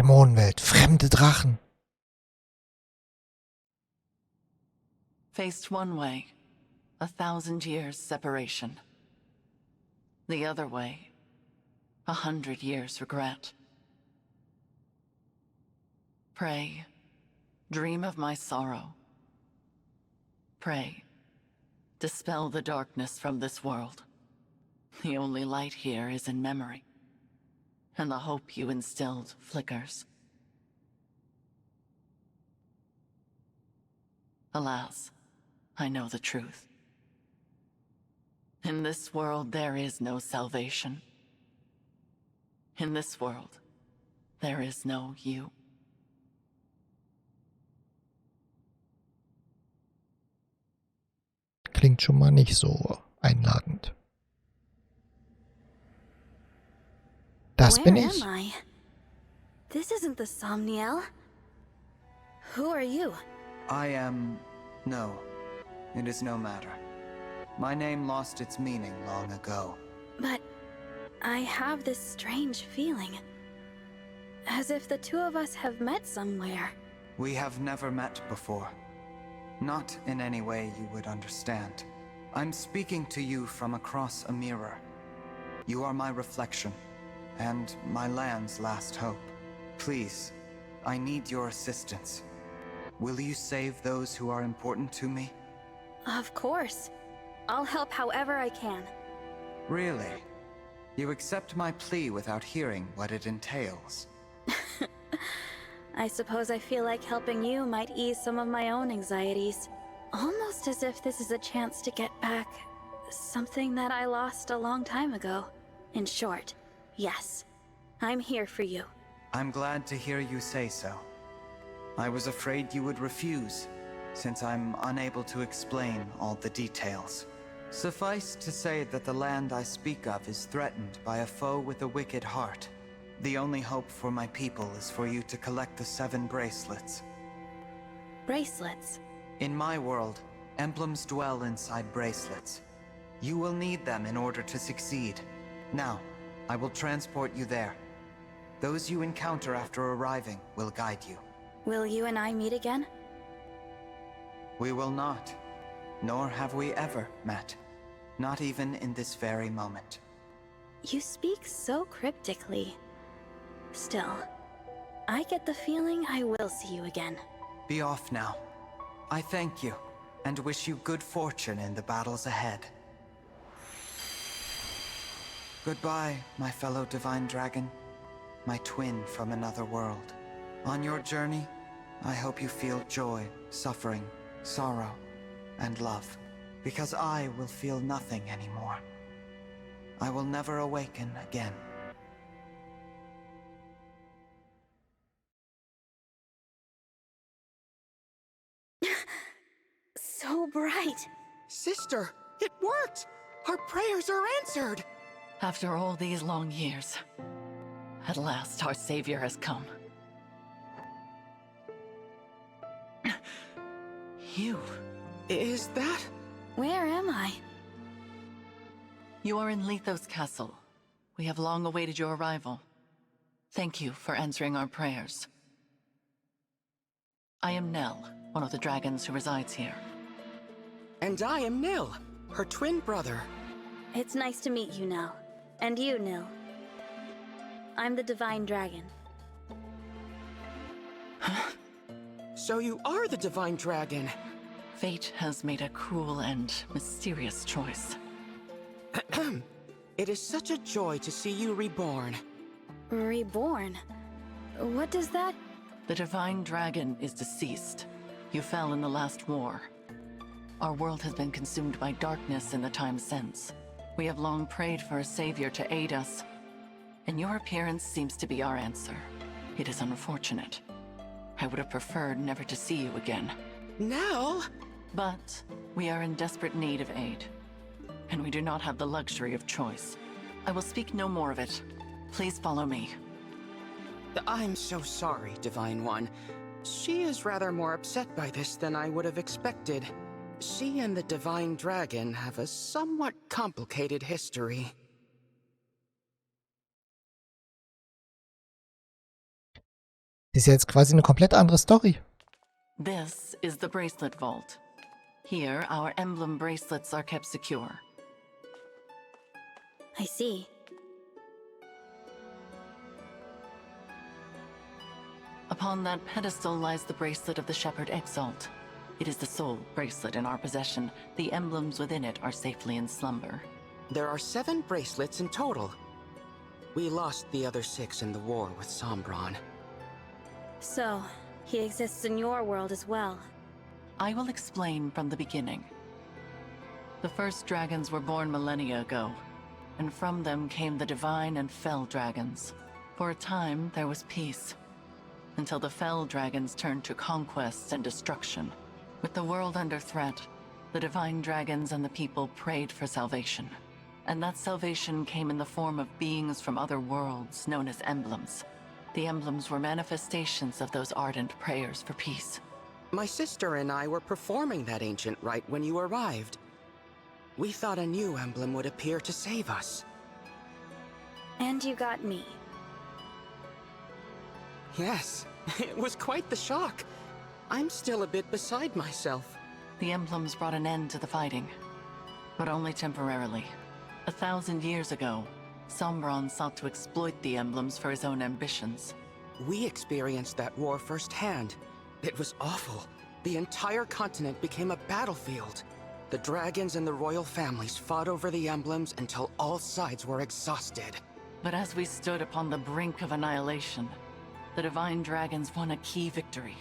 Dämonenwelt, fremde Drachen. Faced one way, 1,000 years separation. The other way, 100 years regret. Pray, dream of my sorrow. Pray, dispel the darkness from this world. The only light here is in memory, and the hope you instilled flickers. Alas, I know the truth. In this world, there is no salvation. In this world, there is no you. Klingt schon mal nicht so einladend. Das bin Where ich. am I? This isn't the Somniel. Who are you? I am... no. It is no matter. My name lost its meaning long ago. But I have this strange feeling. As if the two of us have met somewhere. We have never met before. Not in any way you would understand. I'm speaking to you from across a mirror. You are my reflection, and my land's last hope. Please, I need your assistance. Will you save those who are important to me? Of course. I'll help however I can. Really? You accept my plea without hearing what it entails? I suppose I feel like helping you might ease some of my own anxieties. Almost as if this is a chance to get back something that I lost a long time ago. In short, yes, I'm here for you. I'm glad to hear you say so. I was afraid you would refuse, since I'm unable to explain all the details. Suffice to say that the land I speak of is threatened by a foe with a wicked heart. The only hope for my people is for you to collect the 7 bracelets. Bracelets? In my world, emblems dwell inside bracelets. You will need them in order to succeed. Now, I will transport you there. Those you encounter after arriving will guide you. Will you and I meet again? We will not. Nor have we ever met. Not even in this very moment. You speak so cryptically. Still, I get the feeling I will see you again. Be off now. I thank you, and wish you good fortune in the battles ahead. Goodbye, my fellow divine dragon. My twin from another world. On your journey, I hope you feel joy, suffering, sorrow, and love. Because I will feel nothing anymore. I will never awaken again. So bright. Sister, it worked! Our prayers are answered! After all these long years, at last our savior has come. You. Is that? Where am I? You are in Lethos Castle. We have long awaited your arrival. Thank you for answering our prayers. I am Nell, one of the dragons who resides here. And I am Nil, her twin brother. It's nice to meet you, Nell. And you, Nil. I'm the Divine Dragon. So you are the Divine Dragon. Fate has made a cruel and mysterious choice. It is such a joy to see you reborn. Reborn? What does that... The Divine Dragon is deceased. You fell in the last war. Our world has been consumed by darkness in the time since. We have long prayed for a savior to aid us, and your appearance seems to be our answer. It is unfortunate. I would have preferred never to see you again. Nell? But we are in desperate need of aid, and we do not have the luxury of choice. I will speak no more of it. Please follow me. I'm so sorry, Divine One. She is rather more upset by this than I would have expected. She and the Divine Dragon have a somewhat complicated history. Das ist ja jetzt quasi eine komplett andere Story. This is the Bracelet Vault. Here, our emblem bracelets are kept secure. I see. Upon that pedestal lies the bracelet of the Shepherd Exalt. It is the sole bracelet in our possession. The emblems within it are safely in slumber. There are 7 bracelets in total. We lost the other 6 in the war with Sombron. So, he exists in your world as well. I will explain from the beginning. The first dragons were born millennia ago, and from them came the divine and fell dragons. For a time, there was peace, until the fell dragons turned to conquest and destruction. With the world under threat, the divine dragons and the people prayed for salvation. And that salvation came in the form of beings from other worlds known as emblems. The emblems were manifestations of those ardent prayers for peace. My sister and I were performing that ancient rite when you arrived. We thought a new emblem would appear to save us. And you got me. Yes, it was quite the shock. I'm still a bit beside myself. The emblems brought an end to the fighting, but only temporarily. 1,000 years ago, Sombron sought to exploit the emblems for his own ambitions. We experienced that war firsthand. It was awful. The entire continent became a battlefield. The dragons and the royal families fought over the emblems until all sides were exhausted. But as we stood upon the brink of annihilation, the divine dragons won a key victory.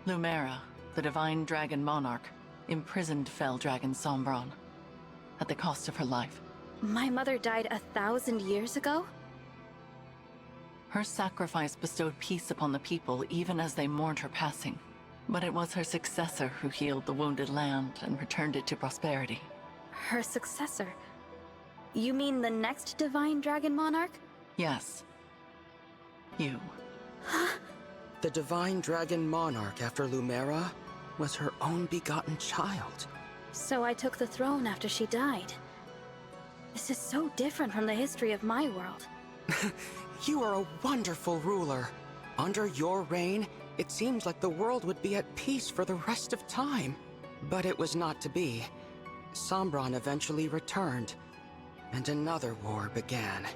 Lumera, the divine dragon monarch, imprisoned fell dragon Sombron, at the cost of her life. My mother died 1,000 years ago? Her sacrifice bestowed peace upon the people even as they mourned her passing. But it was her successor who healed the wounded land and returned it to prosperity. Her successor? You mean the next divine dragon monarch? Yes. You. The divine dragon monarch after Lumera was her own begotten child. So I took the throne after she died. This is so different from the history of my world. You are a wonderful ruler. Under your reign, it seems like the world would be at peace for the rest of time. But it was not to be. Sombron eventually returned, and another war began.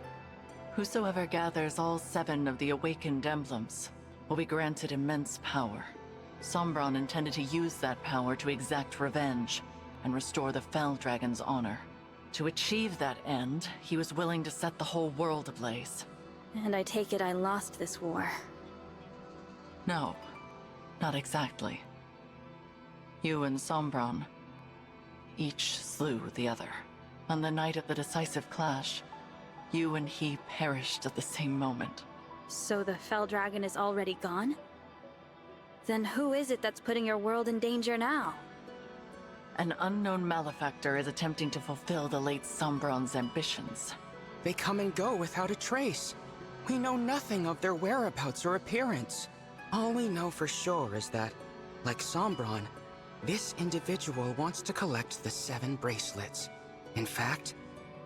Whosoever gathers all 7 of the awakened emblems will be granted immense power. Sombron intended to use that power to exact revenge and restore the Fell Dragon's honor. To achieve that end, he was willing to set the whole world ablaze. And I take it I lost this war. No, not exactly. You and Sombron, each slew the other. On the night of the decisive clash, you and he perished at the same moment. So the Fell Dragon is already gone? Then who is it that's putting your world in danger now? An unknown malefactor is attempting to fulfill the late Sombron's ambitions. They come and go without a trace. We know nothing of their whereabouts or appearance. All we know for sure is that, like Sombron, this individual wants to collect the 7 bracelets. In fact,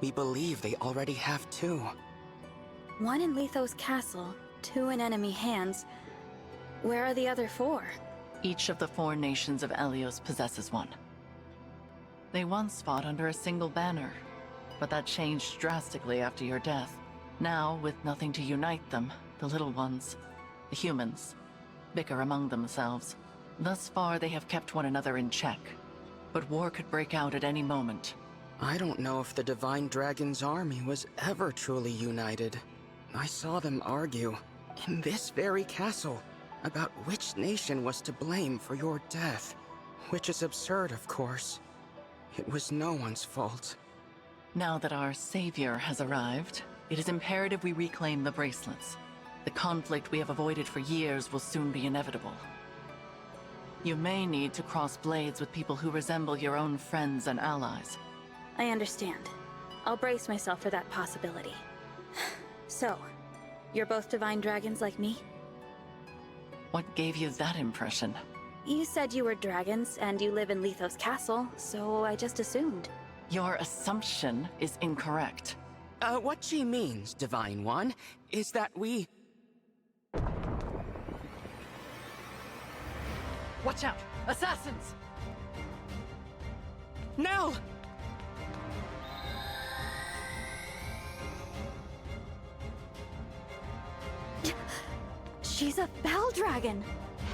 we believe they already have 2. 1 in Lethos Castle, 2 in enemy hands. Where are the other 4? Each of the 4 nations of Elios possesses one. They once fought under a single banner, but that changed drastically after your death. Now, with nothing to unite them, the little ones, the humans, bicker among themselves. Thus far, they have kept one another in check, but war could break out at any moment. I don't know if the Divine Dragon's army was ever truly united. I saw them argue, in this very castle, about which nation was to blame for your death. Which is absurd, of course. It was no one's fault. Now that our savior has arrived, it is imperative we reclaim the bracelets. The conflict we have avoided for years will soon be inevitable. You may need to cross blades with people who resemble your own friends and allies. I understand. I'll brace myself for that possibility. So, you're both divine dragons like me? What gave you that impression? You said you were dragons, and you live in Lethos Castle, so I just assumed. Your assumption is incorrect. What she means, Divine One, is that we... Watch out! Assassins! Nell! She's a Bell Dragon.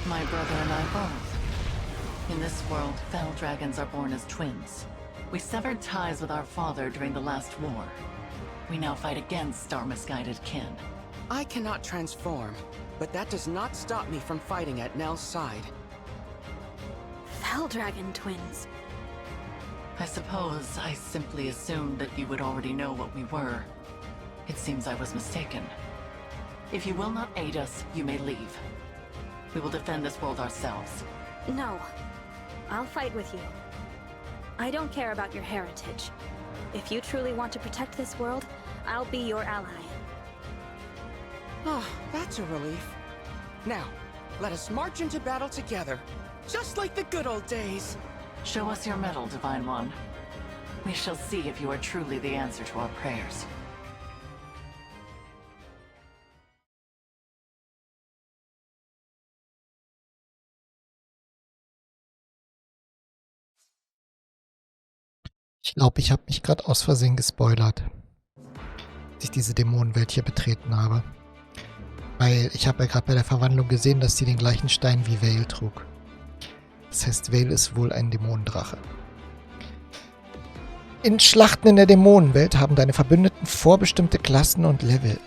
My brother and I both. In this world, Fell Dragons are born as twins. We severed ties with our father during the last war. We now fight against our misguided kin. I cannot transform, but that does not stop me from fighting at Nell's side. Bell Dragon twins. I suppose I simply assumed that you would already know what we were. It seems I was mistaken. If you will not aid us, you may leave. We will defend this world ourselves. No. I'll fight with you. I don't care about your heritage. If you truly want to protect this world, I'll be your ally. Ah, that's a relief. Now, let us march into battle together, just like the good old days. Show us your medal, Divine One. We shall see if you are truly the answer to our prayers. Ich glaube, ich habe mich gerade aus Versehen gespoilert, als ich diese Dämonenwelt hier betreten habe. Weil ich habe ja gerade bei der Verwandlung gesehen, dass sie den gleichen Stein wie Vale trug. Das heißt, Vale ist wohl ein Dämonendrache. In Schlachten in der Dämonenwelt haben deine Verbündeten vorbestimmte Klassen und Level.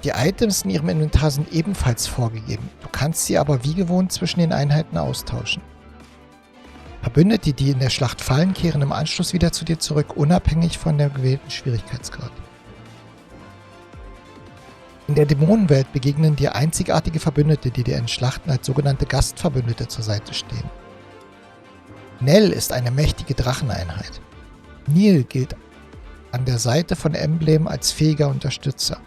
Die Items in ihrem Inventar sind ebenfalls vorgegeben. Du kannst sie aber wie gewohnt zwischen den Einheiten austauschen. Verbündete, die in der Schlacht fallen, kehren im Anschluss wieder zu dir zurück, unabhängig von der gewählten Schwierigkeitsgrad. In der Dämonenwelt begegnen dir einzigartige Verbündete, die dir in Schlachten als sogenannte Gastverbündete zur Seite stehen. Nell ist eine mächtige Dracheneinheit. Neil gilt an der Seite von Emblem als fähiger Unterstützer,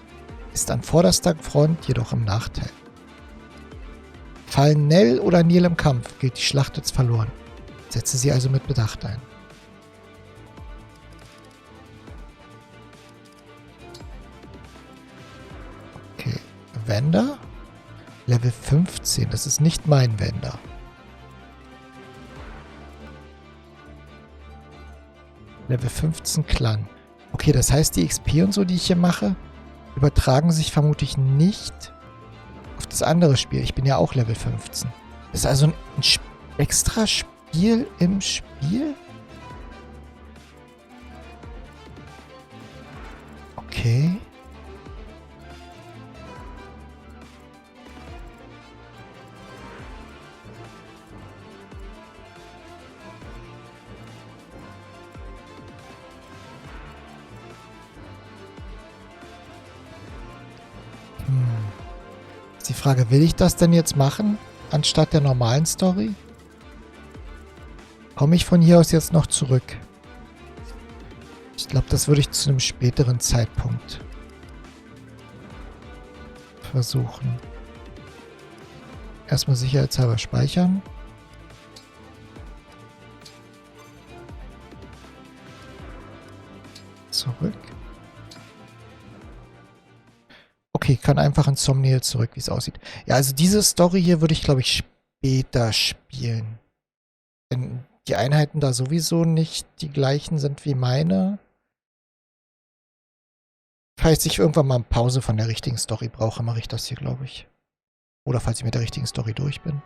ist an vorderster Front jedoch im Nachteil. Fallen Nell oder Neil im Kampf, gilt die Schlacht als verloren. Setze sie also mit Bedacht ein. Okay, Wender. Level 15, das ist nicht mein Wender. Level 15 Clan. Okay, das heißt, die XP und so, die ich hier mache, übertragen sich vermutlich nicht auf das andere Spiel. Ich bin ja auch Level 15. Das ist also ein extra Spiel im Spiel? Okay. Ist die Frage, will ich das denn jetzt machen, anstatt der normalen Story? Komme ich von hier aus jetzt noch zurück? Ich glaube, das würde ich zu einem späteren Zeitpunkt versuchen. Erstmal sicherheitshalber speichern. Zurück. Okay, ich kann einfach in Somniel zurück, wie es aussieht. Ja, also diese Story hier würde ich, glaube ich, später spielen. Wenn die Einheiten da sowieso nicht die gleichen sind wie meine. Falls ich irgendwann mal eine Pause von der richtigen Story brauche, mache ich das hier, glaube ich. Oder falls ich mit der richtigen Story durch bin.